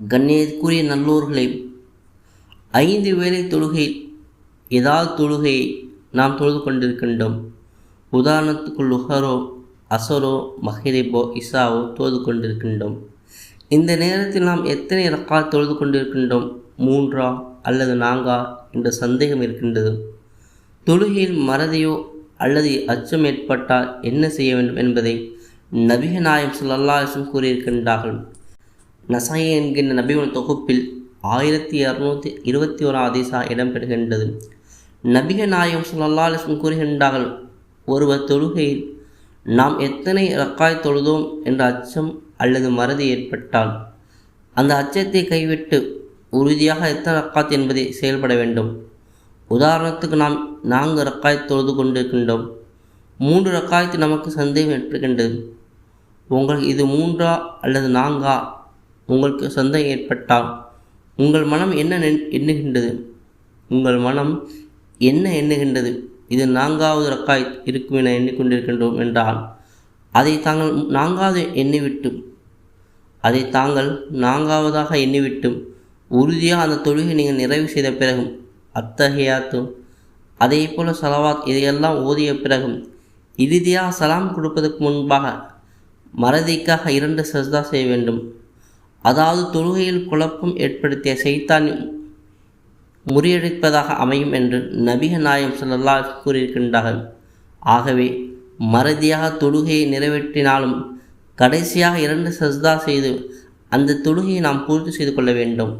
கண்ணியத்துக்குரிய நல்லோர்களே, 5 வேளை தொழுகை ஏதாவது தொழுகையை நாம் தொழுது கொண்டிருக்கின்றோம். உதாரணத்துக்கு லுஹரோ, அசரோ, மஹ்ரிபோ, இஷாவோ தொழுது கொண்டிருக்கின்றோம். இந்த நேரத்தில் நாம் எத்தனை ரக்காத் தொழுது கொண்டிருக்கின்றோம்? 3 அல்லது 4 என்ற சந்தேகம் இருக்கின்றது. தொழுகையில் மறதியோ அல்லது அச்சம் ஏற்பட்டால் என்ன செய்ய வேண்டும் என்பதை நபிகள் நாயகம் ஸல்லல்லாஹு அலைஹி வஸல்லம் கூறியிருக்கின்றார்கள். நசாயி என்கின்ற நபிகளின் தொகுப்பில் 1621 ஹதீஸா இடம்பெறுகின்றது. நபிகள் நாயகம் ஸல்லல்லாஹு அலைஹி வஸல்லம் கூறுகின்றார்கள், ஒருவர் தொழுகையில் நாம் எத்தனை ரக்காய் தொழுதோம் என்ற அச்சம் அல்லது மறதி ஏற்பட்டால் அந்த அச்சத்தை கைவிட்டு உறுதியாக எத்தனை ரக்காத் என்பதை செயல்பட வேண்டும். உதாரணத்துக்கு நாம் 4 ரக்காய் தொழுது கொண்டிருக்கின்றோம். 3 ரக்காயத்து நமக்கு சந்தேகம் ஏற்படுகின்றது. உங்களுக்கு இது 3 அல்லது 4 உங்களுக்கு சந்தேகம் ஏற்பட்டால் உங்கள் மனம் என்ன எண்ணுகின்றது? உங்கள் மனம் என்ன எண்ணுகின்றது? இது 4வது ரக்காய் இருக்கும் என எண்ணிக்கொண்டிருக்கின்றோம் என்றால் அதை தாங்கள் 4வதாக எண்ணிவிட்டு உறுதியாக அந்த தொழுகை நீங்கள் நிறைவு செய்த பிறகும் அத்தஹியாத்தும் அதே போல சலவாத் இதையெல்லாம் ஓதிய பிறகும் இறுதியாக சலாம் கொடுப்பதற்கு முன்பாக மறதிக்காக 2 சஜ்தா செய்ய வேண்டும். அதாவது தொழுகையில் குழப்பம் ஏற்படுத்திய ஷைத்தான் முறியடிப்பதாக அமையும் என்று நபிகள் நாயகம் ஸல்லல்லாஹு அலைஹி வஸல்லம் கூறியிருக்கின்றார்கள். ஆகவே மறதியாக தொழுகையை நிறைவேற்றினாலும் கடைசியாக 2 சஜ்தா செய்து அந்த தொழுகையை நாம் பூர்த்தி செய்து கொள்ள வேண்டும்.